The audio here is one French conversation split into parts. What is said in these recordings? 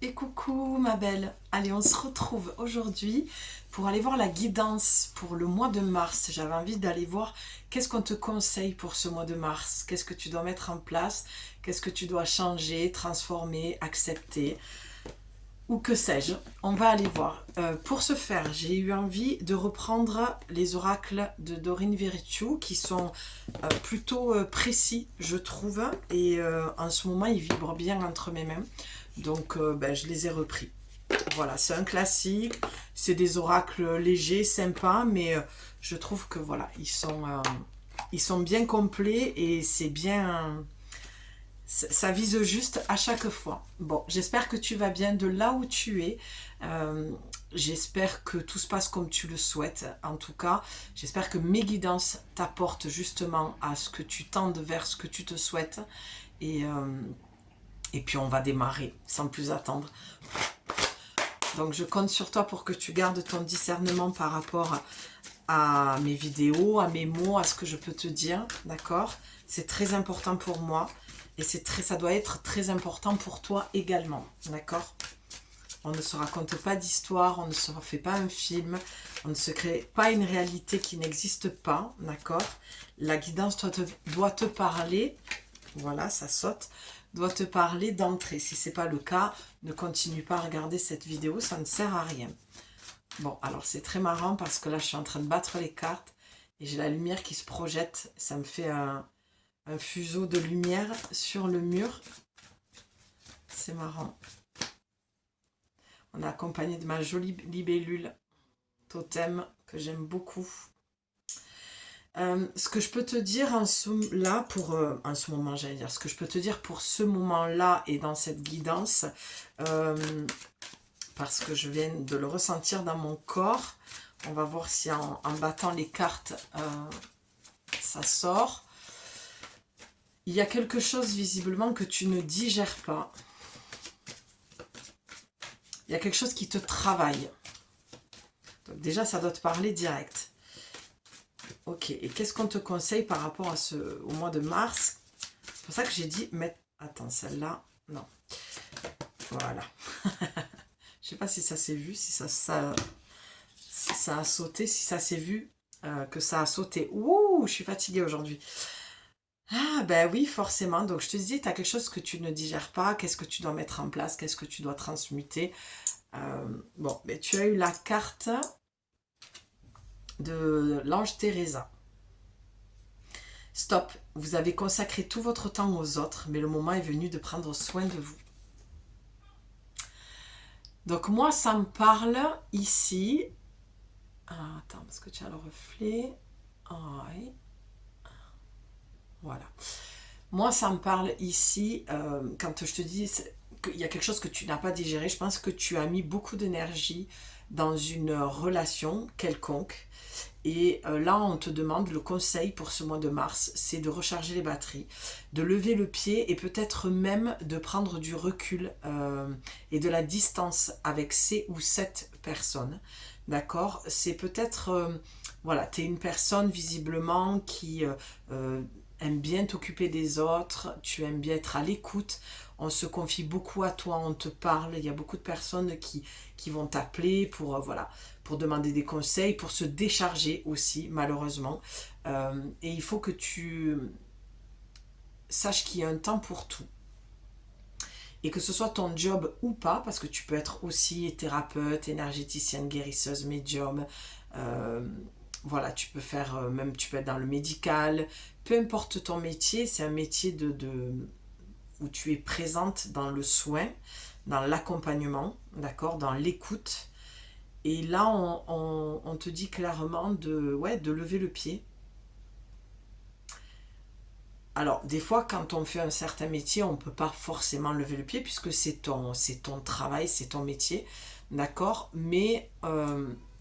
Et coucou ma belle, allez on se retrouve aujourd'hui pour aller voir la guidance pour le mois de mars. J'avais envie d'aller voir qu'est-ce qu'on te conseille pour ce mois de mars, qu'est-ce que tu dois mettre en place, qu'est-ce que tu dois changer, transformer, accepter ou que sais-je. On va aller voir. Pour ce faire, j'ai eu envie de reprendre les oracles de Dorine Virtue qui sont plutôt précis je trouve et en ce moment ils vibrent bien entre mes mains. Donc je les ai repris. Voilà, c'est un classique, c'est des oracles légers, sympas, mais je trouve que voilà, ils sont bien complets et c'est bien, ça vise juste à chaque fois. Bon, j'espère que tu vas bien de là où tu es. J'espère que tout se passe comme tu le souhaites. En tout cas, j'espère que mes guidances t'apportent justement à ce que tu tendes vers ce que tu te souhaites. Et, euh, et puis on va démarrer sans plus attendre. Donc je compte sur toi pour que tu gardes ton discernement par rapport à mes vidéos, à mes mots, à ce que je peux te dire, d'accord? C'est très important pour moi et ça doit être très important pour toi également, d'accord? On ne se raconte pas d'histoire, on ne se fait pas un film, on ne se crée pas une réalité qui n'existe pas, d'accord? La guidance doit te parler, voilà, ça saute, doit te parler d'entrée. Si ce n'est pas le cas, ne continue pas à regarder cette vidéo, ça ne sert à rien. Bon, alors c'est très marrant parce que là, je suis en train de battre les cartes et j'ai la lumière qui se projette. Ça me fait un fuseau de lumière sur le mur. C'est marrant. On est accompagné de ma jolie libellule totem que j'aime beaucoup. Ce que je peux te dire en ce moment, j'allais dire, ce que je peux te dire pour ce moment-là et dans cette guidance, parce que je viens de le ressentir dans mon corps. On va voir si en battant les cartes, ça sort. Il y a quelque chose visiblement que tu ne digères pas. Il y a quelque chose qui te travaille. Donc déjà, ça doit te parler direct. Ok, et qu'est-ce qu'on te conseille par rapport à au mois de mars? C'est pour ça que j'ai dit mettre... Attends, celle-là, non. Voilà. Je sais pas si ça s'est vu, si ça a sauté, si ça s'est vu, que ça a sauté. Ouh, je suis fatiguée aujourd'hui. Ah ben oui, forcément. Donc je te dis, tu as quelque chose que tu ne digères pas, qu'est-ce que tu dois mettre en place, qu'est-ce que tu dois transmuter. Bon, mais tu as eu la carte de l'ange Teresa. Stop, vous avez consacré tout votre temps aux autres, mais le moment est venu de prendre soin de vous. Donc moi, ça me parle ici. Ah, attends, parce que tu as le reflet. Ah, oui. Voilà. Moi, ça me parle ici, quand je te dis qu'il y a quelque chose que tu n'as pas digéré, je pense que tu as mis beaucoup d'énergie dans une relation quelconque. Et là, on te demande le conseil pour ce mois de mars, c'est de recharger les batteries, de lever le pied et peut-être même de prendre du recul et de la distance avec ces ou cette personne. D'accord? C'est peut-être, voilà, tu es une personne visiblement qui aime bien t'occuper des autres, tu aimes bien être à l'écoute, on se confie beaucoup à toi, on te parle, il y a beaucoup de personnes qui vont t'appeler pour, voilà, pour demander des conseils, pour se décharger aussi, malheureusement. Et il faut que tu saches qu'il y a un temps pour tout. Et que ce soit ton job ou pas, parce que tu peux être aussi thérapeute, énergéticienne, guérisseuse, médium, voilà, tu peux faire, même tu peux être dans le médical, peu importe ton métier, c'est un métier où tu es présente dans le soin, dans l'accompagnement, d'accord, dans l'écoute. Et là, on te dit clairement de lever le pied. Alors, des fois, quand on fait un certain métier, on ne peut pas forcément lever le pied puisque c'est ton travail, c'est ton métier, d'accord? Mais,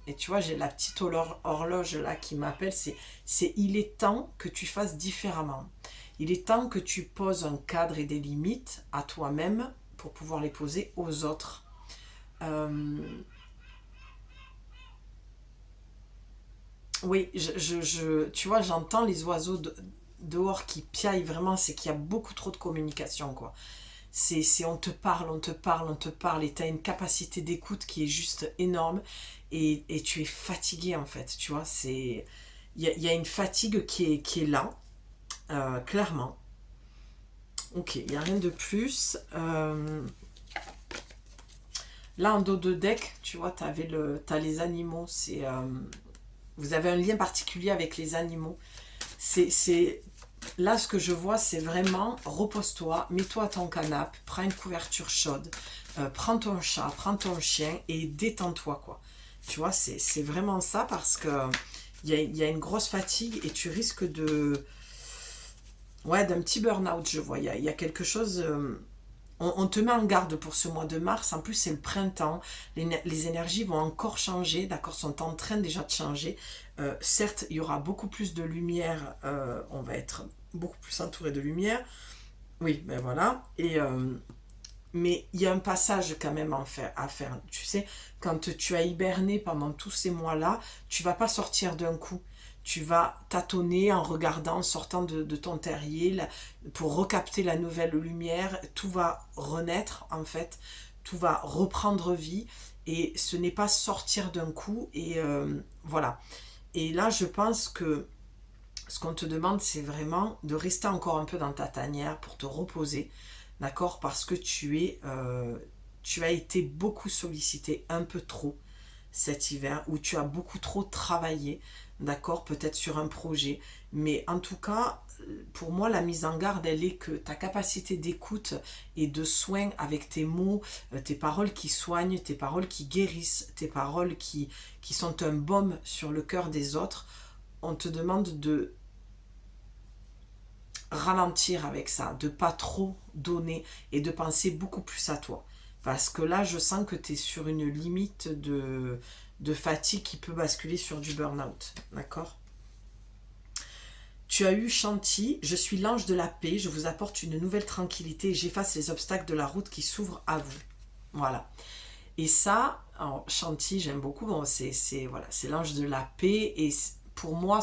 et tu vois, j'ai la petite horloge là qui m'appelle, il est temps que tu fasses différemment. Il est temps que tu poses un cadre et des limites à toi-même pour pouvoir les poser aux autres. Oui, tu vois, j'entends les oiseaux dehors qui piaillent vraiment, c'est qu'il y a beaucoup trop de communication, quoi. On te parle, on te parle, on te parle, et tu as une capacité d'écoute qui est juste énorme, et tu es fatigué en fait, tu vois, il y a une fatigue qui est là, clairement. Ok, il n'y a rien de plus. Là, en dos de deck, tu vois, t'as les animaux. Vous avez un lien particulier avec les animaux. Là, ce que je vois, c'est vraiment repose-toi, mets-toi à ton canapé, prends une couverture chaude, prends ton chat, prends ton chien et détends-toi, quoi. Tu vois, c'est vraiment ça, parce que il y a une grosse fatigue et tu risques ouais, d'un petit burn-out, je vois. Il y a quelque chose. On te met en garde pour ce mois de mars. En plus, c'est le printemps. Les énergies vont encore changer, d'accord, sont en train déjà de changer. Certes, il y aura beaucoup plus de lumière. On va être beaucoup plus entouré de lumière. Oui, ben voilà. Mais il y a un passage quand même à faire. Tu sais, quand tu as hiberné pendant tous ces mois-là, tu vas pas sortir d'un coup. Tu vas tâtonner en regardant, en sortant de ton terrier, là, pour recapter la nouvelle lumière. Tout va renaître, en fait. Tout va reprendre vie. Et ce n'est pas sortir d'un coup. Et voilà. Et là, je pense que ce qu'on te demande, c'est vraiment de rester encore un peu dans ta tanière pour te reposer, d'accord? Parce que tu as été beaucoup sollicité, un peu trop cet hiver, où tu as beaucoup trop travaillé, d'accord? Peut-être sur un projet. Mais en tout cas, pour moi, la mise en garde, elle est que ta capacité d'écoute et de soin avec tes mots, tes paroles qui soignent, tes paroles qui guérissent, tes paroles qui sont un baume sur le cœur des autres, on te demande de ralentir avec ça, de pas trop donner et de penser beaucoup plus à toi. Parce que là, je sens que tu es sur une limite de fatigue qui peut basculer sur du burn-out. D'accord? Tu as eu Chanty, je suis l'ange de la paix, je vous apporte une nouvelle tranquillité et j'efface les obstacles de la route qui s'ouvrent à vous. Voilà. Et ça, alors, Chanty, j'aime beaucoup. Bon, voilà, c'est l'ange de la paix. Et pour moi,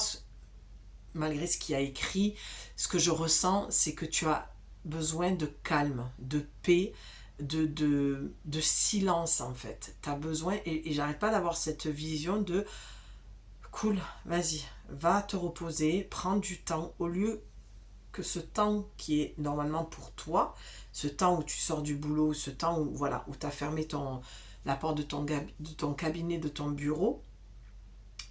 malgré ce qu'il a écrit, ce que je ressens, c'est que tu as besoin de calme, de paix, de silence en fait. Tu as besoin, et j'arrête pas d'avoir cette vision de cool, vas-y, va te reposer, prends du temps, au lieu que ce temps qui est normalement pour toi, ce temps où tu sors du boulot, ce temps où voilà, où tu as fermé la porte de ton cabinet, de ton bureau,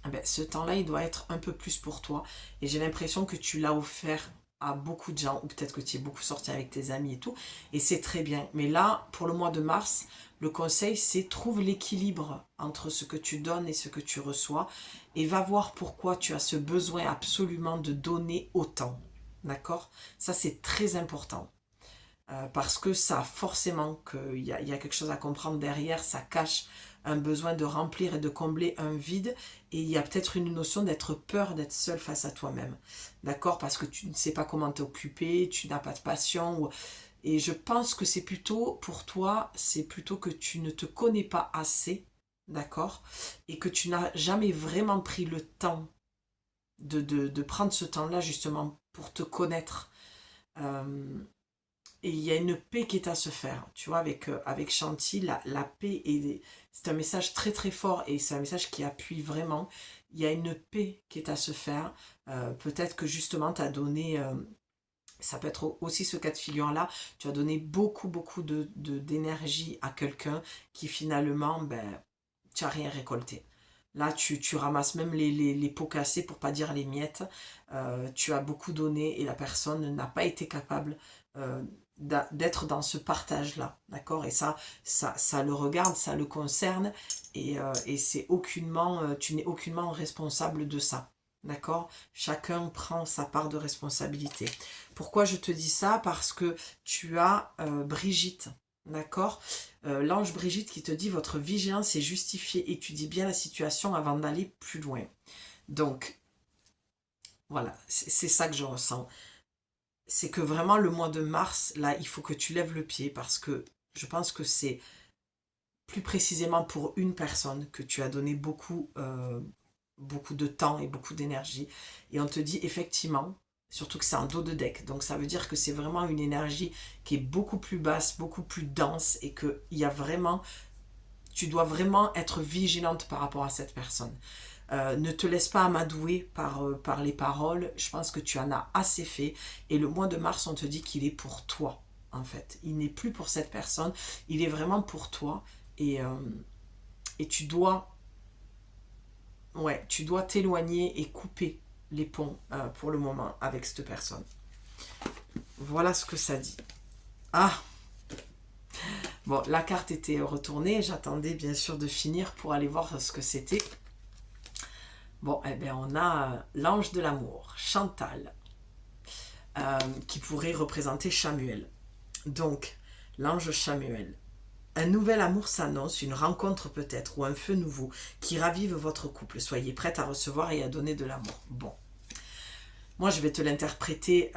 eh ben, ce temps-là, il doit être un peu plus pour toi. Et j'ai l'impression que tu l'as offert à beaucoup de gens, ou peut-être que tu es beaucoup sorti avec tes amis et tout, et c'est très bien. Mais là, pour le mois de mars, le conseil, c'est trouve l'équilibre entre ce que tu donnes et ce que tu reçois, et va voir pourquoi tu as ce besoin absolument de donner autant. D'accord? Ça, c'est très important. Parce que ça, forcément, il y a quelque chose à comprendre derrière, ça cache un besoin de remplir et de combler un vide, et il y a peut-être une notion d'être peur d'être seul face à toi-même, d'accord? Parce que tu ne sais pas comment t'occuper, tu n'as pas de passion, et je pense que c'est plutôt, pour toi, c'est plutôt que tu ne te connais pas assez, d'accord? Et que tu n'as jamais vraiment pris le temps de prendre ce temps-là, justement, pour te connaître. Euh, et il y a une paix qui est à se faire. Tu vois, avec Chanty, la paix, c'est un message très très fort, et c'est un message qui appuie vraiment. Il y a une paix qui est à se faire. Peut-être que justement, tu as donné, ça peut être aussi ce cas de figure-là, tu as donné beaucoup beaucoup d'énergie à quelqu'un qui finalement, ben, tu n'as rien récolté. Là, tu ramasses même les pots cassés, pour pas dire les miettes. Tu as beaucoup donné et la personne n'a pas été capable euh, d'être dans ce partage-là. D'accord? Et ça le regarde, ça le concerne, et c'est aucunement, tu n'es aucunement responsable de ça. D'accord? Chacun prend sa part de responsabilité. Pourquoi je te dis ça? Parce que tu as Brigitte. D'accord? L'ange Brigitte qui te dit votre vigilance est justifiée, étudie bien la situation avant d'aller plus loin. Donc, voilà, c'est ça que je ressens. C'est que vraiment le mois de mars, là, il faut que tu lèves le pied, parce que je pense que c'est plus précisément pour une personne que tu as donné beaucoup de temps et beaucoup d'énergie. Et on te dit effectivement, Surtout que c'est en dos de deck. Donc ça veut dire que c'est vraiment une énergie qui est beaucoup plus basse, beaucoup plus dense et que il y a vraiment, tu dois vraiment être vigilante par rapport à cette personne. Ne te laisse pas amadouer par les paroles. Je pense que tu en as assez fait. Et le mois de mars, on te dit qu'il est pour toi, en fait. Il n'est plus pour cette personne. Il est vraiment pour toi. Et tu dois, ouais, tu dois t'éloigner et couper les ponts pour le moment avec cette personne. Voilà ce que ça dit. Ah, bon, la carte était retournée. J'attendais bien sûr de finir pour aller voir ce que c'était. Bon, eh bien, on a l'ange de l'amour, Chantal, qui pourrait représenter Chamuel. Donc, l'ange Chamuel. Un nouvel amour s'annonce, une rencontre peut-être, ou un feu nouveau qui ravive votre couple. Soyez prête à recevoir et à donner de l'amour. Bon, moi je vais te l'interpréter,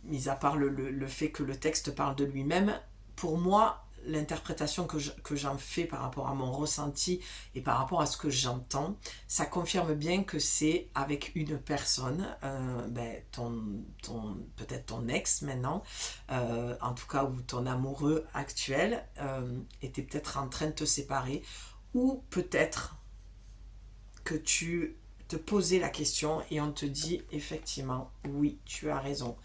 mis à part le fait que le texte parle de lui-même. Pour moi, l'interprétation que j'en fais par rapport à mon ressenti et par rapport à ce que j'entends, ça confirme bien que c'est avec une personne, peut-être ton ex maintenant, en tout cas, ou ton amoureux actuel était peut-être en train de te séparer, ou peut-être que tu te posais la question et on te dit effectivement, oui, tu as raison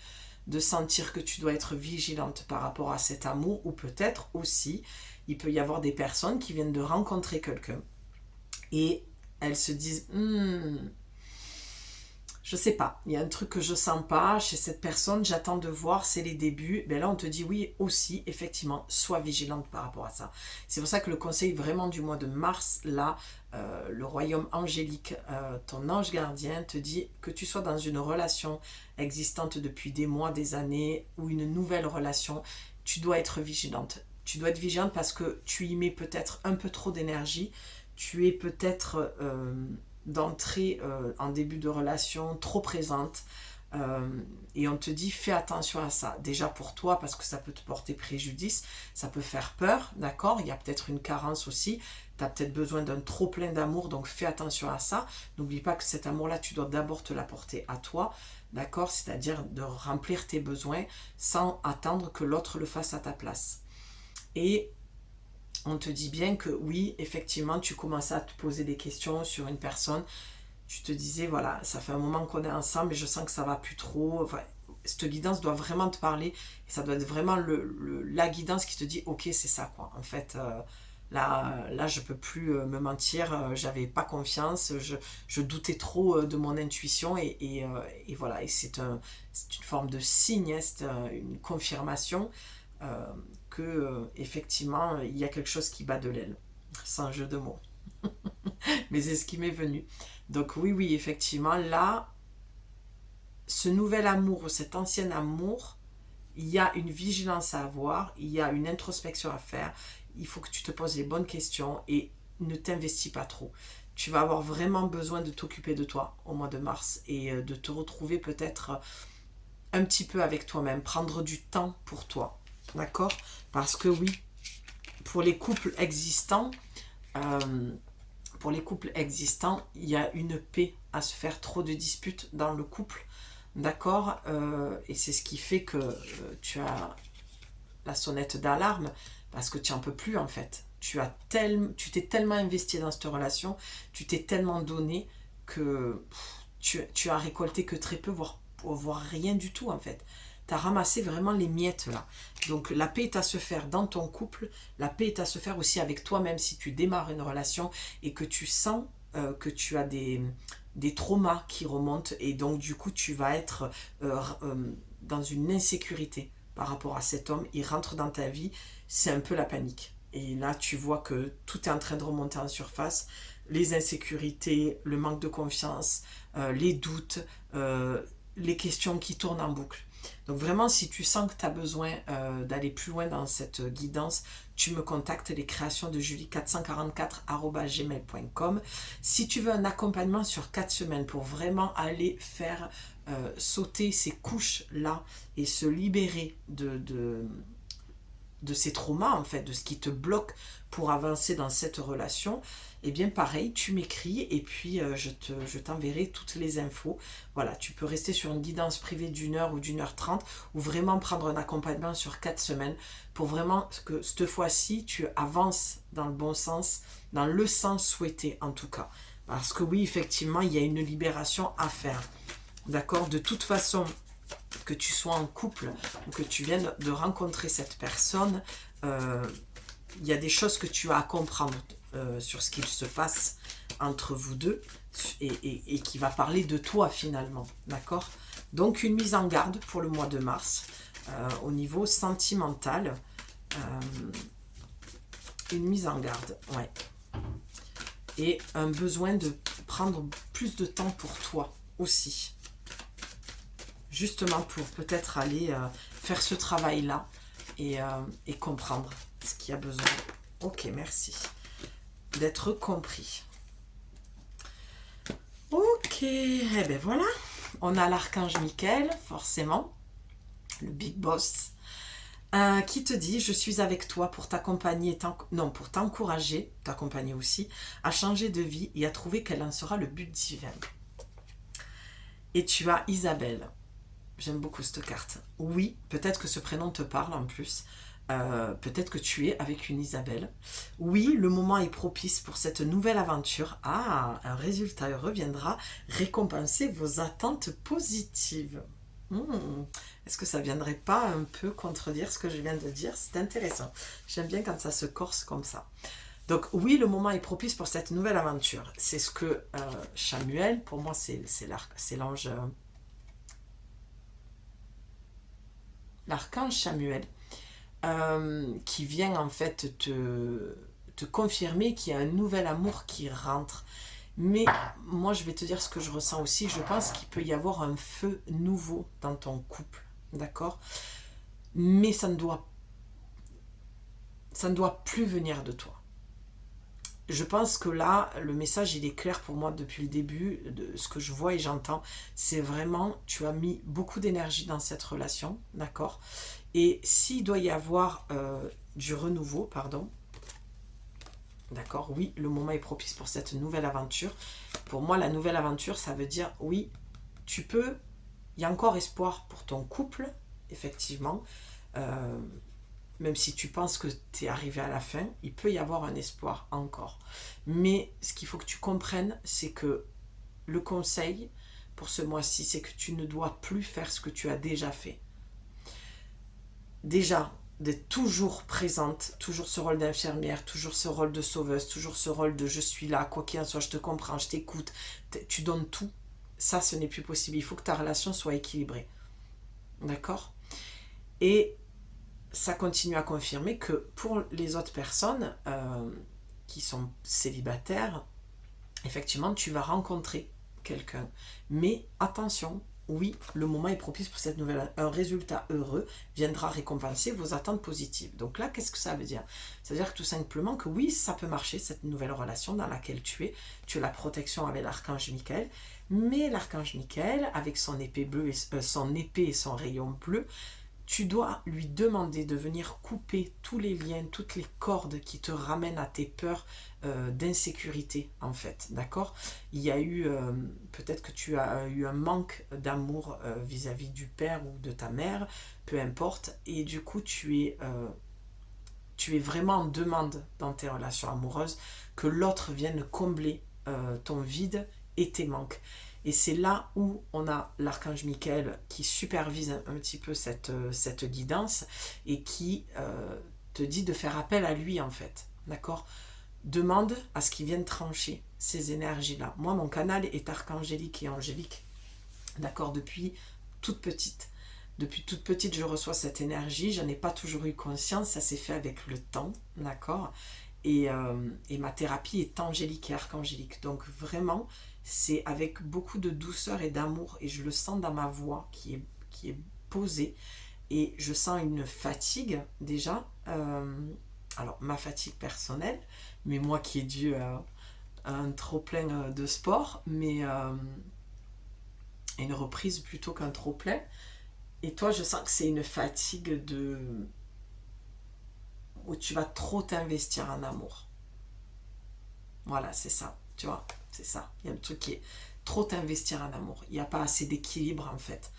de sentir que tu dois être vigilante par rapport à cet amour, ou peut-être aussi, il peut y avoir des personnes qui viennent de rencontrer quelqu'un et elles se disent je sais pas, il y a un truc que je sens pas chez cette personne, j'attends de voir, c'est les débuts. Ben là on te dit oui aussi, effectivement, sois vigilante par rapport à ça. C'est pour ça que le conseil vraiment du mois de mars, là, le royaume angélique, ton ange gardien te dit que tu sois dans une relation existante depuis des mois, des années, ou une nouvelle relation, tu dois être vigilante. Tu dois être vigilante parce que tu y mets peut-être un peu trop d'énergie, tu es peut-être d'entrée en début de relation trop présente, et on te dit fais attention à ça, déjà pour toi parce que ça peut te porter préjudice, ça peut faire peur, d'accord, il y a peut-être une carence aussi, tu as peut-être besoin d'un trop plein d'amour, donc fais attention à ça, n'oublie pas que cet amour là tu dois d'abord te l'apporter à toi, d'accord, c'est-à-dire de remplir tes besoins sans attendre que l'autre le fasse à ta place. Et on te dit bien que oui, effectivement, tu commençais à te poser des questions sur une personne. Tu te disais, voilà, ça fait un moment qu'on est ensemble et je sens que ça va plus trop. Enfin, cette guidance doit vraiment te parler et ça doit être vraiment la guidance qui te dit, ok, c'est ça, quoi. En fait, là, je peux plus me mentir, j'avais pas confiance, je doutais trop de mon intuition et voilà. Et c'est une forme de signe, hein, c'est une confirmation que effectivement il y a quelque chose qui bat de l'aile, sans jeu de mots. Mais c'est ce qui m'est venu. Donc oui, oui, effectivement, là, ce nouvel amour, cet ancien amour, il y a une vigilance à avoir, il y a une introspection à faire, il faut que tu te poses les bonnes questions et ne t'investis pas trop. Tu vas avoir vraiment besoin de t'occuper de toi au mois de mars et de te retrouver peut-être un petit peu avec toi-même, prendre du temps pour toi, d'accord? Parce que oui, pour les couples existants, euh, il y a une paix à se faire, trop de disputes dans le couple, d'accord, et c'est ce qui fait que tu as la sonnette d'alarme, parce que tu n'en peux plus en fait. Tu t'es tellement investi dans cette relation, tu t'es tellement donné que tu as récolté que très peu, voire rien du tout en fait. Tu as ramassé vraiment les miettes là. Donc la paix est à se faire dans ton couple, la paix est à se faire aussi avec toi-même si tu démarres une relation et que tu sens que tu as des traumas qui remontent et donc du coup tu vas être dans une insécurité par rapport à cet homme, il rentre dans ta vie, c'est un peu la panique. Et là, tu vois que tout est en train de remonter en surface. Les insécurités, le manque de confiance, les doutes, les questions qui tournent en boucle. Donc vraiment, si tu sens que tu as besoin d'aller plus loin dans cette guidance, tu me contactes, les créations de julie444@gmail.com. Si tu veux un accompagnement sur 4 semaines pour vraiment aller faire sauter ces couches-là et se libérer de ces traumas, en fait, de ce qui te bloque pour avancer dans cette relation, eh bien pareil, tu m'écris et puis je t'enverrai toutes les infos. Voilà, tu peux rester sur une guidance privée d'1 heure ou d'1 h 30 ou vraiment prendre un accompagnement sur 4 semaines pour vraiment que cette fois-ci, tu avances dans le bon sens, dans le sens souhaité en tout cas. Parce que oui, effectivement, il y a une libération à faire. D'accord? De toute façon, que tu sois en couple ou que tu viennes de rencontrer cette personne, il y a des choses que tu as à comprendre sur ce qu'il se passe entre vous deux et qui va parler de toi finalement, d'accord? Donc une mise en garde pour le mois de mars au niveau sentimental, une mise en garde, ouais. Et un besoin de prendre plus de temps pour toi aussi. Justement pour peut-être aller faire ce travail-là et comprendre ce qu'il y a besoin. Ok, merci. D'être compris. Ok, et ben voilà. On a l'archange Michael, forcément, le big boss, qui te dit « Je suis avec toi pour t'accompagner, pour t'encourager, t'accompagner aussi, à changer de vie et à trouver quel en sera le but divin. » Et tu as Isabelle. J'aime beaucoup cette carte. Oui, peut-être que ce prénom te parle en plus. Peut-être que tu es avec une Isabelle. Oui, le moment est propice pour cette nouvelle aventure. Ah, un résultat heureux viendra récompenser vos attentes positives. Est-ce que ça viendrait pas un peu contredire ce que je viens de dire? C'est intéressant. J'aime bien quand ça se corse comme ça. Donc oui, le moment est propice pour cette nouvelle aventure. C'est ce que Chamuel, pour moi c'est l'ange... l'archange Chamuel, qui vient en fait te confirmer qu'il y a un nouvel amour qui rentre. Mais moi, je vais te dire ce que je ressens aussi. Je pense qu'il peut y avoir un feu nouveau dans ton couple, d'accord? Mais ça ne doit plus venir de toi. Je pense que là, le message, il est clair pour moi depuis le début, de ce que je vois et j'entends. C'est vraiment, tu as mis beaucoup d'énergie dans cette relation, d'accord? Et s'il doit y avoir du renouveau, pardon, d'accord, oui, le moment est propice pour cette nouvelle aventure. Pour moi, la nouvelle aventure, ça veut dire, oui, tu peux, il y a encore espoir pour ton couple, effectivement. Même si tu penses que tu es arrivé à la fin, il peut y avoir un espoir encore. Mais ce qu'il faut que tu comprennes, c'est que le conseil pour ce mois-ci, c'est que tu ne dois plus faire ce que tu as déjà fait. Déjà, d'être toujours présente, toujours ce rôle d'infirmière, toujours ce rôle de sauveuse, toujours ce rôle de je suis là, quoi qu'il en soit, je te comprends, je t'écoute, tu donnes tout. Ça, ce n'est plus possible. Il faut que ta relation soit équilibrée. D'accord? Et ça continue à confirmer que pour les autres personnes qui sont célibataires, effectivement, tu vas rencontrer quelqu'un. Mais attention, oui, le moment est propice pour cette nouvelle. Un résultat heureux viendra récompenser vos attentes positives. Donc là, qu'est-ce que ça veut dire? Ça veut dire tout simplement que oui, ça peut marcher, cette nouvelle relation dans laquelle tu es. Tu as la protection avec l'archange Michael. Mais l'archange Michael, avec son épée bleue, son épée et son rayon bleu, tu dois lui demander de venir couper tous les liens, toutes les cordes qui te ramènent à tes peurs d'insécurité, en fait, d'accord? Il y a eu, peut-être que tu as eu un manque d'amour vis-à-vis du père ou de ta mère, peu importe, et du coup, tu es vraiment en demande dans tes relations amoureuses que l'autre vienne combler ton vide et tes manques. Et c'est là où on a l'archange Michael qui supervise un petit peu cette guidance et qui te dit de faire appel à lui en fait. D'accord? Demande à ce qu'il vienne trancher ces énergies-là. Moi, mon canal est archangélique et angélique. D'accord? Depuis toute petite. Depuis toute petite, je reçois cette énergie. Je n'en ai pas toujours eu conscience. Ça s'est fait avec le temps. D'accord? Et ma thérapie est angélique et archangélique. Donc vraiment, c'est avec beaucoup de douceur et d'amour. Et je le sens dans ma voix qui est posée. Et je sens une fatigue déjà. Alors, ma fatigue personnelle, mais moi qui ai dû un trop-plein de sport, mais une reprise plutôt qu'un trop-plein. Et toi, je sens que c'est une fatigue où tu vas trop t'investir en amour. Voilà, c'est ça, tu vois, c'est ça. Il y a le truc qui est trop t'investir en amour. Il n'y a pas assez d'équilibre, en fait,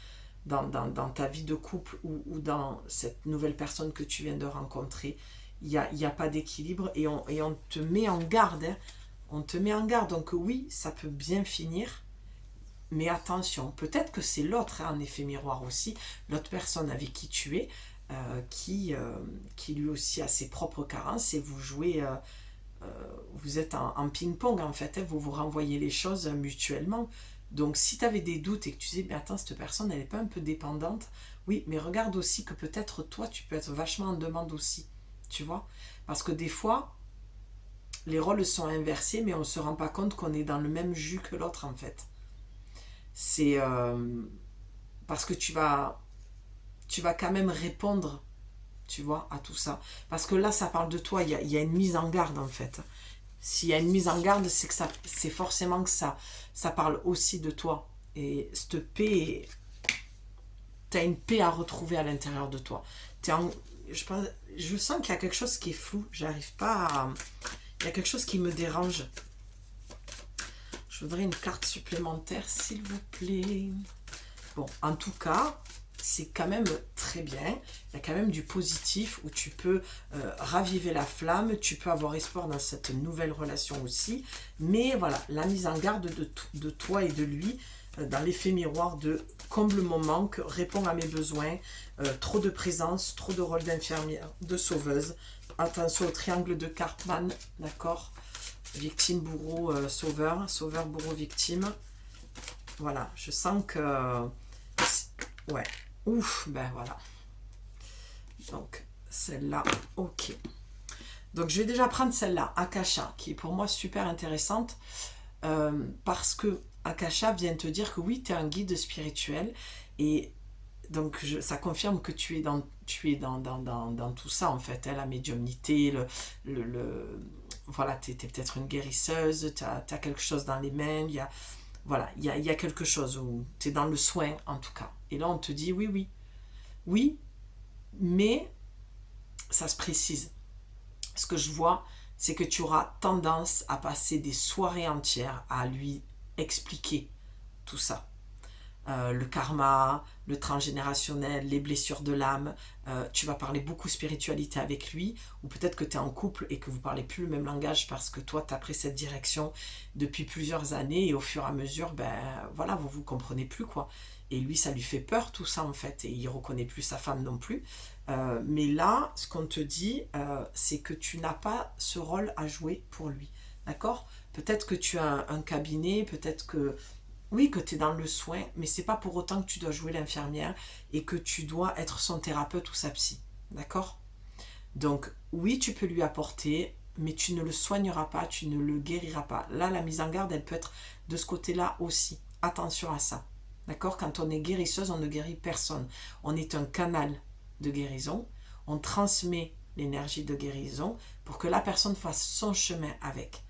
dans ta vie de couple ou dans cette nouvelle personne que tu viens de rencontrer. Il y a pas d'équilibre et on te met en garde, hein. On te met en garde. Donc oui, ça peut bien finir, mais attention, peut-être que c'est l'autre, hein, en effet miroir aussi, l'autre personne avec qui tu es, qui lui aussi a ses propres carences et vous jouez, vous êtes en ping-pong en fait, hein, vous vous renvoyez les choses mutuellement. Donc si tu avais des doutes et que tu disais, mais attends, cette personne, elle n'est pas un peu dépendante? Oui, mais regarde aussi que peut-être toi, tu peux être vachement en demande aussi, tu vois? Parce que des fois, les rôles sont inversés, mais on ne se rend pas compte qu'on est dans le même jus que l'autre en fait. C'est parce que tu vas quand même répondre, tu vois, à tout ça. Parce que là, ça parle de toi, il y a une mise en garde en fait. S'il y a une mise en garde, c'est que c'est forcément que ça parle aussi de toi. Et cette paix, tu as une paix à retrouver à l'intérieur de toi. Je, je sens qu'il y a quelque chose qui est flou. J'arrive pas à... Il y a quelque chose qui me dérange. Je voudrais une carte supplémentaire, s'il vous plaît. Bon, en tout cas, c'est quand même très bien. Il y a quand même du positif où tu peux raviver la flamme, tu peux avoir espoir dans cette nouvelle relation aussi. Mais voilà, la mise en garde de toi et de lui, dans l'effet miroir de comble mon manque, réponds à mes besoins, trop de présence, trop de rôle d'infirmière, de sauveuse. Attention au triangle de Cartman, d'accord? Victime, bourreau, sauveur, sauveur, bourreau, victime. Voilà, je sens que... Ouais, ouf, ben voilà. Donc, celle-là, ok. Donc, je vais déjà prendre celle-là, Akasha, qui est pour moi super intéressante, parce que Akasha vient te dire que oui, tu es un guide spirituel, et donc ça confirme que tu es dans tout ça, en fait, hein, la médiumnité, voilà, tu es peut-être une guérisseuse, tu as quelque chose dans les mains, voilà, il y a quelque chose où tu es dans le soin, en tout cas. Et là, on te dit oui, oui. Oui, mais ça se précise. Ce que je vois, c'est que tu auras tendance à passer des soirées entières à lui expliquer tout ça. Le karma, le transgénérationnel, les blessures de l'âme. Tu vas parler beaucoup spiritualité avec lui, ou peut-être que tu es en couple et que vous parlez plus le même langage parce que toi, tu as pris cette direction depuis plusieurs années et au fur et à mesure, ben voilà, vous comprenez plus quoi. Et lui, ça lui fait peur tout ça en fait, et il reconnaît plus sa femme non plus. Mais là, ce qu'on te dit, c'est que tu n'as pas ce rôle à jouer pour lui, d'accord? Peut-être que tu as un cabinet, peut-être que oui, que tu es dans le soin, mais c'est pas pour autant que tu dois jouer l'infirmière et que tu dois être son thérapeute ou sa psy. D'accord? Donc, oui, tu peux lui apporter, mais tu ne le soigneras pas, tu ne le guériras pas. Là, la mise en garde, elle peut être de ce côté-là aussi. Attention à ça. D'accord? Quand on est guérisseuse, on ne guérit personne. On est un canal de guérison. On transmet l'énergie de guérison pour que la personne fasse son chemin avec.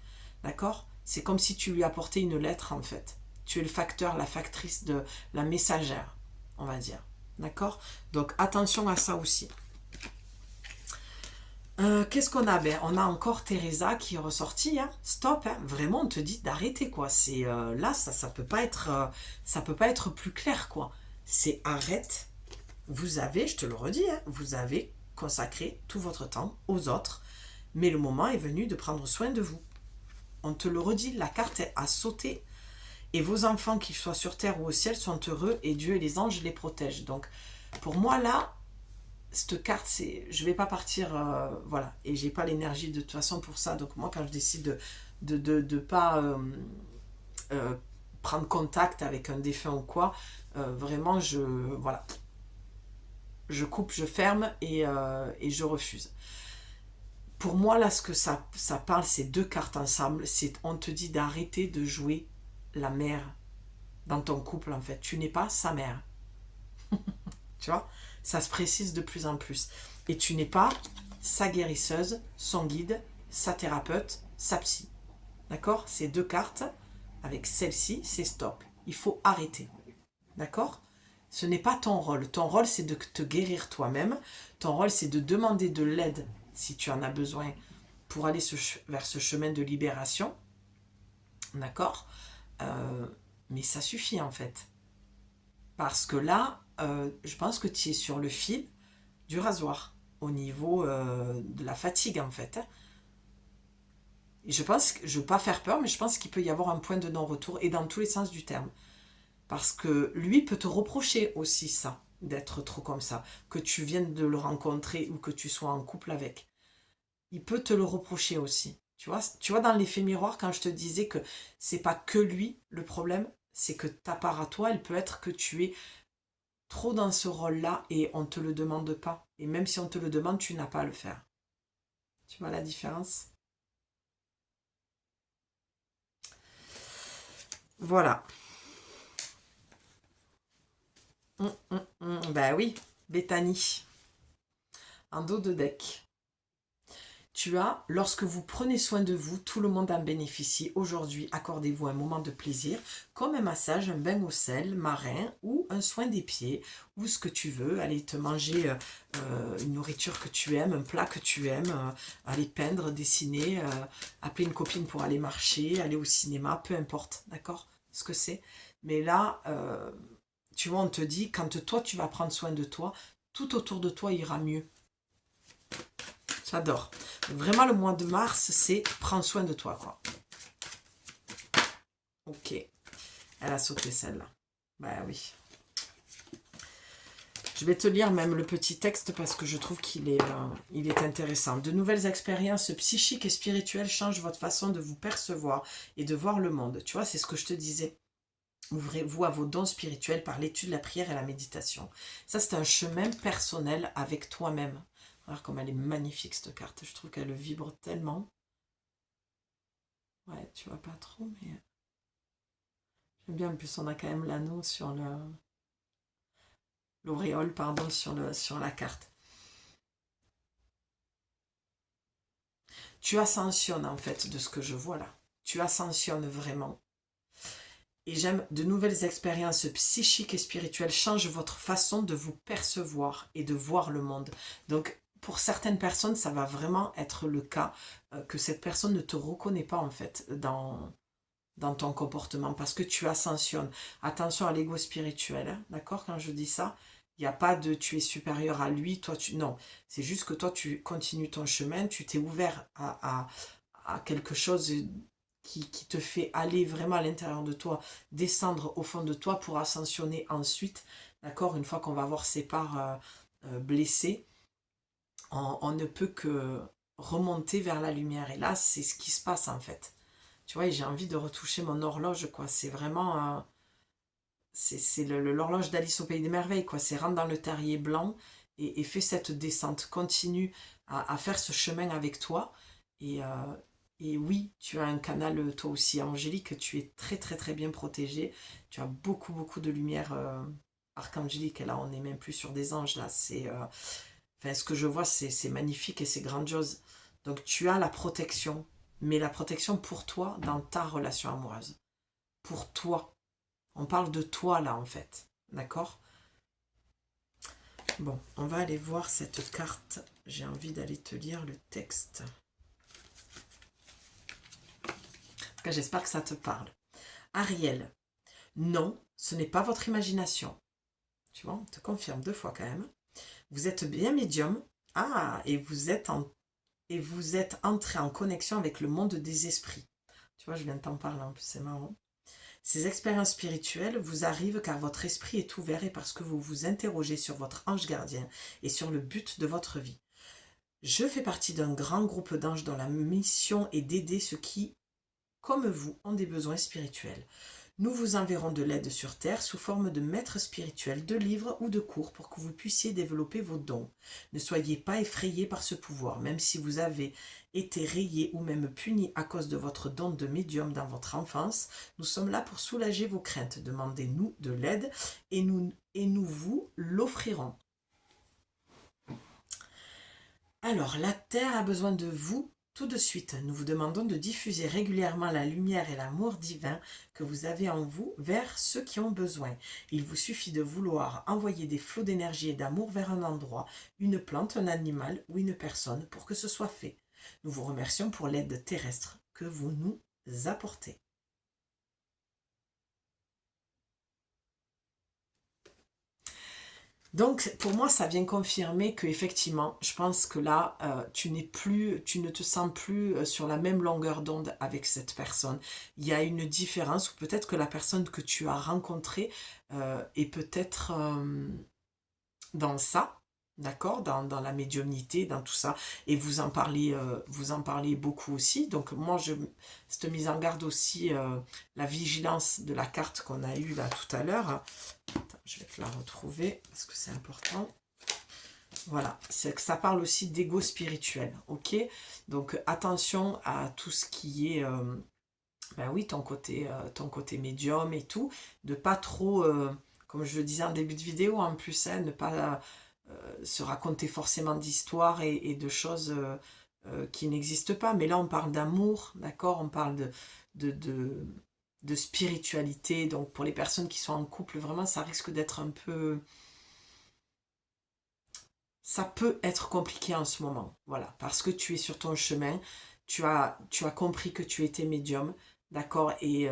D'accord? C'est comme si tu lui apportais une lettre, en fait. Tu es le facteur, la factrice, de la messagère, on va dire. D'accord? Donc, attention à ça aussi. Qu'est-ce qu'on a? Ben, on a encore Teresa qui est ressortie. Hein. Stop. Hein. Vraiment, on te dit d'arrêter, quoi. C'est là, ça peut pas être plus clair, quoi. C'est arrête. Vous avez, je te le redis, hein, vous avez consacré tout votre temps aux autres, mais le moment est venu de prendre soin de vous. On te le redit, la carte a sauté. Et vos enfants, qu'ils soient sur terre ou au ciel, sont heureux et Dieu et les anges les protègent. Donc, pour moi, là, cette carte, je vais pas partir, voilà. Et j'ai pas l'énergie de toute façon pour ça. Donc, moi, quand je décide de pas prendre contact avec un défunt ou quoi, vraiment, voilà. Je coupe, je ferme et je refuse. Pour moi, là, ce que ça parle, c'est deux cartes ensemble. On te dit d'arrêter de jouer la mère dans ton couple, en fait. Tu n'es pas sa mère. Tu vois? Ça se précise de plus en plus. Et tu n'es pas sa guérisseuse, son guide, sa thérapeute, sa psy. D'accord? Ces deux cartes, avec celle-ci, c'est stop. Il faut arrêter. D'accord? Ce n'est pas ton rôle. Ton rôle, c'est de te guérir toi-même. Ton rôle, c'est de demander de l'aide si tu en as besoin pour aller vers ce chemin de libération. D'accord? Mais ça suffit en fait. Parce que là, je pense que tu es sur le fil du rasoir au niveau de la fatigue en fait. Et je pense, je ne veux pas faire peur, mais je pense qu'il peut y avoir un point de non-retour et dans tous les sens du terme. Parce que lui peut te reprocher aussi ça, d'être trop comme ça, que tu viennes de le rencontrer ou que tu sois en couple avec. Il peut te le reprocher aussi. Tu vois dans l'effet miroir, quand je te disais que c'est pas que lui le problème, c'est que ta part à toi, elle peut être que tu es trop dans ce rôle-là et on ne te le demande pas. Et même si on te le demande, tu n'as pas à le faire. Tu vois la différence? Voilà. Ben oui, Bethany, en dos de deck. Lorsque vous prenez soin de vous, tout le monde en bénéficie. Aujourd'hui, accordez-vous un moment de plaisir, comme un massage, un bain au sel marin ou un soin des pieds, ou ce que tu veux. Aller te manger une nourriture que tu aimes, un plat que tu aimes, aller peindre, dessiner, appeler une copine pour aller marcher, aller au cinéma, peu importe, d'accord? Ce que c'est. Mais là, tu vois, on te dit, quand toi, tu vas prendre soin de toi, tout autour de toi ira mieux. J'adore. Vraiment, le mois de mars, c'est prends soin de toi, quoi. Ok. Elle a sauté celle-là. Bah oui. Je vais te lire même le petit texte parce que je trouve qu'il est, il est intéressant. De nouvelles expériences psychiques et spirituelles changent votre façon de vous percevoir et de voir le monde. Tu vois, c'est ce que je te disais. Ouvrez-vous à vos dons spirituels par l'étude, la prière et la méditation. Ça, c'est un chemin personnel avec toi-même. Alors comme elle est magnifique cette carte, je trouve qu'elle vibre tellement. Ouais, tu vois pas trop, mais j'aime bien. En plus, on a quand même l'anneau sur l'auréole, pardon, sur la carte. Tu ascensionnes en fait de ce que je vois là. Tu ascensionnes vraiment. Et j'aime de nouvelles expériences psychiques et spirituelles changent votre façon de vous percevoir et de voir le monde. Donc, pour certaines personnes, ça va vraiment être le cas que cette personne ne te reconnaît pas en fait dans ton comportement parce que tu ascensionnes. Attention à l'ego spirituel, hein, d'accord? Quand je dis ça, il n'y a pas de tu es supérieur à lui, toi tu... Non, c'est juste que toi tu continues ton chemin, tu t'es ouvert à quelque chose qui te fait aller vraiment à l'intérieur de toi, descendre au fond de toi pour ascensionner ensuite, d'accord? Une fois qu'on va voir ses parts blessées, on ne peut que remonter vers la lumière. Et là, c'est ce qui se passe en fait. Tu vois, j'ai envie de retoucher mon horloge, quoi. C'est vraiment... c'est l'horloge d'Alice au Pays des Merveilles, quoi. C'est rentre dans le terrier blanc et fais cette descente. Continue à faire ce chemin avec toi. Et, et oui, tu as un canal, toi aussi, angélique. Tu es très, très, très bien protégé. Tu as beaucoup, beaucoup de lumière archangélique. Et là, on n'est même plus sur des anges, là. Enfin, ce que je vois, c'est magnifique et c'est grandiose. Donc, tu as la protection. Mais la protection pour toi dans ta relation amoureuse. Pour toi. On parle de toi là en fait. D'accord? Bon, on va aller voir cette carte. J'ai envie d'aller te lire le texte. En tout cas, j'espère que ça te parle. Ariel, non, ce n'est pas votre imagination. Tu vois, on te confirme 2 fois quand même. Vous êtes bien médium. Ah, et vous êtes entré en connexion avec le monde des esprits. Tu vois, je viens de t'en parler en plus, c'est marrant. Ces expériences spirituelles vous arrivent car votre esprit est ouvert et parce que vous vous interrogez sur votre ange gardien et sur le but de votre vie. Je fais partie d'un grand groupe d'anges dont la mission est d'aider ceux qui, comme vous, ont des besoins spirituels. Nous vous enverrons de l'aide sur Terre sous forme de maîtres spirituels, de livres ou de cours pour que vous puissiez développer vos dons. Ne soyez pas effrayés par ce pouvoir, même si vous avez été rayé ou même puni à cause de votre don de médium dans votre enfance. Nous sommes là pour soulager vos craintes. Demandez-nous de l'aide et nous vous l'offrirons. Alors, la Terre a besoin de vous Tout de suite, nous vous demandons de diffuser régulièrement la lumière et l'amour divin que vous avez en vous vers ceux qui ont besoin. Il vous suffit de vouloir envoyer des flots d'énergie et d'amour vers un endroit, une plante, un animal ou une personne pour que ce soit fait. Nous vous remercions pour l'aide terrestre que vous nous apportez. Donc, pour moi, ça vient confirmer que effectivement, je pense que là, tu ne te sens plus sur la même longueur d'onde avec cette personne. Il y a une différence, ou peut-être que la personne que tu as rencontrée est peut-être dans ça, d'accord, dans la médiumnité, dans tout ça, et vous en parlez beaucoup aussi. Donc moi, cette mise en garde aussi, la vigilance de la carte qu'on a eue là tout à l'heure. Je vais te la retrouver parce que c'est important. Voilà, c'est que ça parle aussi d'ego spirituel, ok? Donc attention à tout ce qui est, ben oui, ton côté médium et tout, de pas trop, comme je le disais en début de vidéo, en plus, hein, ne pas se raconter forcément d'histoires et de choses qui n'existent pas. Mais là, on parle d'amour, d'accord? On parle de, de, de spiritualité. Donc, pour les personnes qui sont en couple, vraiment, ça risque d'être un peu... Ça peut être compliqué en ce moment, voilà, parce que tu es sur ton chemin, tu as compris que tu étais médium, d'accord, et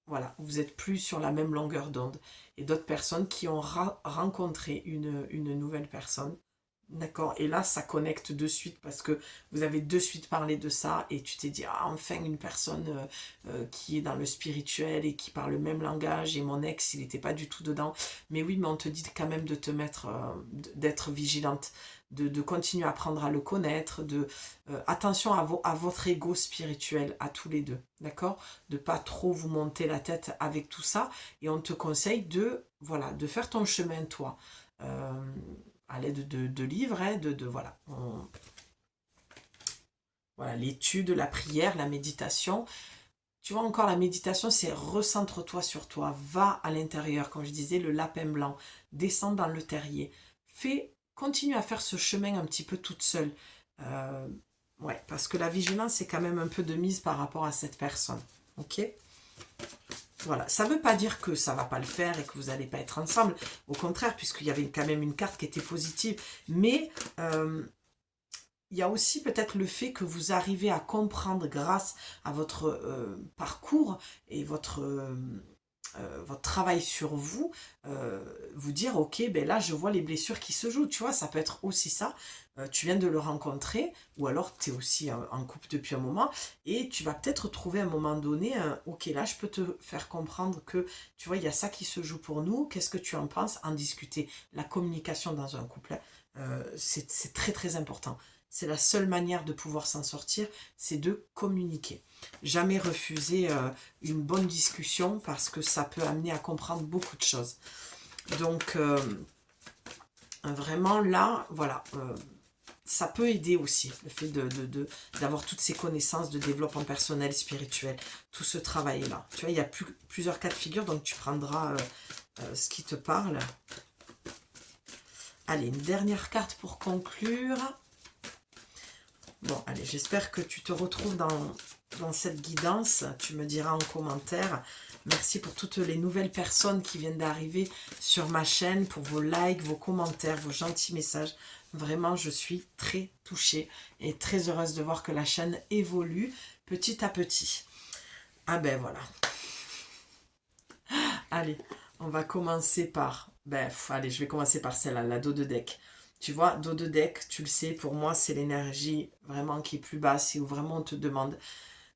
voilà, vous êtes plus sur la même longueur d'onde. Et d'autres personnes qui ont rencontré une nouvelle personne, d'accord, et là, ça connecte de suite parce que vous avez de suite parlé de ça et tu t'es dit, ah, enfin, une personne qui est dans le spirituel et qui parle le même langage et mon ex, il n'était pas du tout dedans. Mais oui, mais on te dit quand même de te mettre, d'être vigilante, de continuer à apprendre à le connaître, attention à votre ego spirituel, à tous les deux, d'accord? De pas trop vous monter la tête avec tout ça et on te conseille voilà, de faire ton chemin, toi. Euh, à l'aide de livres, hein, voilà. Voilà, l'étude, la prière, la méditation. Tu vois encore, la méditation, c'est recentre-toi sur toi, va à l'intérieur, comme je disais, le lapin blanc, descends dans le terrier. Continue à faire ce chemin un petit peu toute seule. Euh, ouais, parce que la vigilance, c'est quand même un peu de mise par rapport à cette personne. Ok? Voilà, ça ne veut pas dire que ça ne va pas le faire et que vous n'allez pas être ensemble. Au contraire, puisqu'il y avait quand même une carte qui était positive. Mais il y a aussi peut-être le fait que vous arrivez à comprendre grâce à votre parcours et votre travail sur vous, vous dire, ok, ben là, je vois les blessures qui se jouent. Tu vois, ça peut être aussi ça. Tu viens de le rencontrer, ou alors tu es aussi en couple depuis un moment, et tu vas peut-être trouver à un moment donné, ok, là, je peux te faire comprendre que, tu vois, il y a ça qui se joue pour nous. Qu'est-ce que tu en penses? En discuter. La communication dans un couple, c'est très, très important. C'est la seule manière de pouvoir s'en sortir, c'est de communiquer. Jamais refuser une bonne discussion parce que ça peut amener à comprendre beaucoup de choses. Donc, vraiment là, voilà, ça peut aider aussi, le fait d'avoir toutes ces connaissances de développement personnel, spirituel, tout ce travail-là. Tu vois, il y a plusieurs cas de figure, donc tu prendras ce qui te parle. Allez, une dernière carte pour conclure. Bon, allez, j'espère que tu te retrouves dans cette guidance. Tu me diras en commentaire. Merci pour toutes les nouvelles personnes qui viennent d'arriver sur ma chaîne, pour vos likes, vos commentaires, vos gentils messages. Vraiment, je suis très touchée et très heureuse de voir que la chaîne évolue petit à petit. Ah ben voilà. Allez, on va commencer par... allez, je vais commencer par celle-là, la dos de deck. Tu vois, dos de deck, tu le sais, pour moi, c'est l'énergie vraiment qui est plus basse et où vraiment on te demande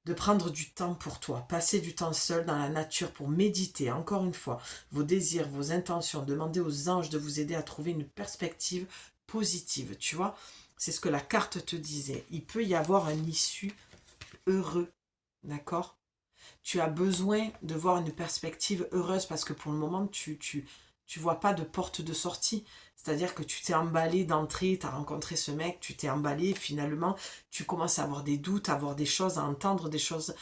de prendre du temps pour toi, passer du temps seul dans la nature pour méditer, encore une fois, vos désirs, vos intentions, demander aux anges de vous aider à trouver une perspective positive, tu vois. C'est ce que la carte te disait. Il peut y avoir un issue heureux, d'accord? Tu as besoin de voir une perspective heureuse parce que pour le moment, tu vois pas de porte de sortie. C'est-à-dire que tu t'es emballé d'entrée, tu as rencontré ce mec, tu t'es emballé, finalement, tu commences à avoir des doutes, à voir des choses, à entendre des choses.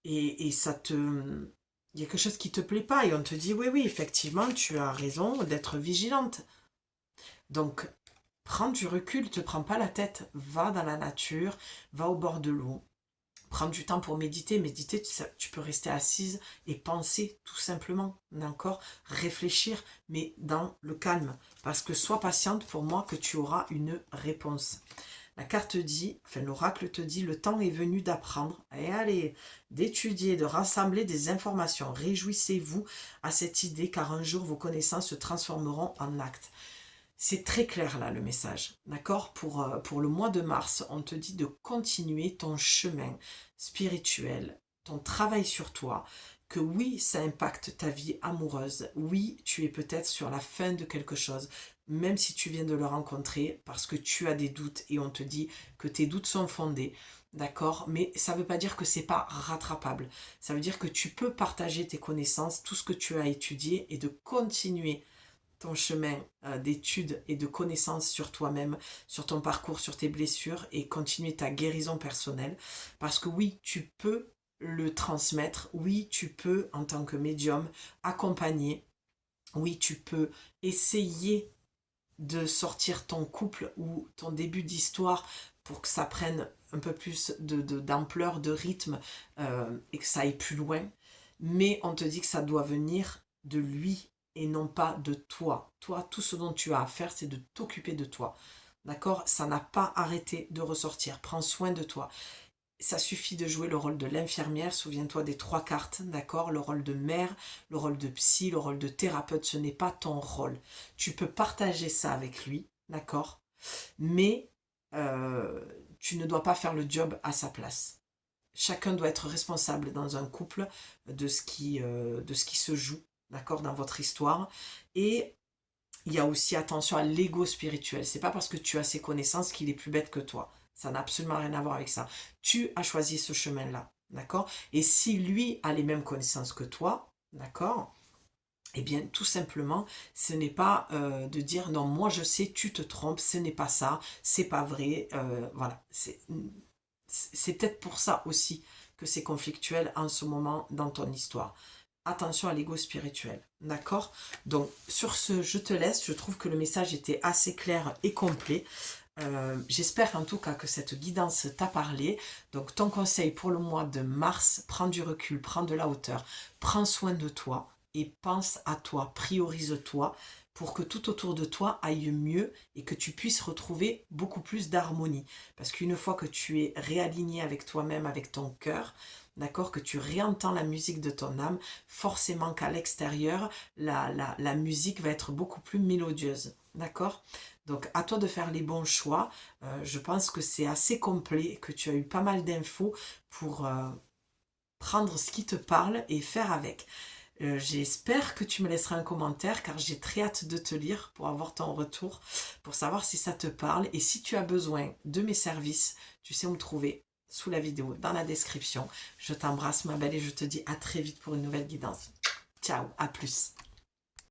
Et ça te... Il y a quelque chose qui te plaît pas et on te dit, oui, oui, effectivement, tu as raison d'être vigilante. Donc, Prends du recul, ne te prends pas la tête, va dans la nature, va au bord de l'eau. Prends du temps pour méditer. Méditer, tu peux rester assise et penser tout simplement, d'accord? Réfléchir, mais dans le calme. Parce que sois patiente pour moi que tu auras une réponse. La carte dit, enfin l'oracle te dit, le temps est venu d'apprendre et allez, d'étudier, de rassembler des informations. Réjouissez-vous à cette idée car un jour vos connaissances se transformeront en actes. C'est très clair là le message, d'accord? Pour le mois de mars, on te dit de continuer ton chemin spirituel, ton travail sur toi, que oui, ça impacte ta vie amoureuse, oui, tu es peut-être sur la fin de quelque chose, même si tu viens de le rencontrer, parce que tu as des doutes et on te dit que tes doutes sont fondés, d'accord? Mais ça ne veut pas dire que c'est pas rattrapable, ça veut dire que tu peux partager tes connaissances, tout ce que tu as étudié et de continuer ton chemin d'études et de connaissances sur toi-même, sur ton parcours, sur tes blessures et continuer ta guérison personnelle. Parce que oui, tu peux le transmettre, oui, tu peux en tant que médium accompagner, oui, tu peux essayer de sortir ton couple ou ton début d'histoire pour que ça prenne un peu plus d'ampleur, de rythme et que ça aille plus loin. Mais on te dit que ça doit venir de lui et non pas de toi. Toi, tout ce dont tu as à faire, c'est de t'occuper de toi. D'accord? Ça n'a pas arrêté de ressortir. Prends soin de toi. Ça suffit de jouer le rôle de l'infirmière, souviens-toi des 3 cartes, d'accord? Le rôle de mère, le rôle de psy, le rôle de thérapeute, ce n'est pas ton rôle. Tu peux partager ça avec lui, d'accord? Mais tu ne dois pas faire le job à sa place. Chacun doit être responsable dans un couple de ce qui se joue, d'accord, dans votre histoire. Et il y a aussi attention à l'ego spirituel. C'est pas parce que tu as ces connaissances qu'il est plus bête que toi. Ça n'a absolument rien à voir avec ça. Tu as choisi ce chemin-là, d'accord? Et si lui a les mêmes connaissances que toi, d'accord? Eh bien, tout simplement, ce n'est pas de dire non, moi je sais, tu te trompes, ce n'est pas ça, c'est pas vrai. Voilà, c'est peut-être pour ça aussi que c'est conflictuel en ce moment dans ton histoire. Attention à l'ego spirituel, d'accord? Donc sur ce, je te laisse, je trouve que le message était assez clair et complet. J'espère en tout cas que cette guidance t'a parlé. Donc ton conseil pour le mois de mars, prends du recul, prends de la hauteur, prends soin de toi et pense à toi, priorise-toi pour que tout autour de toi aille mieux et que tu puisses retrouver beaucoup plus d'harmonie. Parce qu'une fois que tu es réaligné avec toi-même, avec ton cœur, d'accord, que tu réentends la musique de ton âme, forcément qu'à l'extérieur, la musique va être beaucoup plus mélodieuse, d'accord? Donc à toi de faire les bons choix. Je pense que c'est assez complet, que tu as eu pas mal d'infos pour prendre ce qui te parle et faire avec. J'espère que tu me laisseras un commentaire car j'ai très hâte de te lire pour avoir ton retour, pour savoir si ça te parle. Et si tu as besoin de mes services, tu sais où me trouver sous la vidéo, dans la description. Je t'embrasse ma belle et je te dis à très vite pour une nouvelle guidance. Ciao, à plus.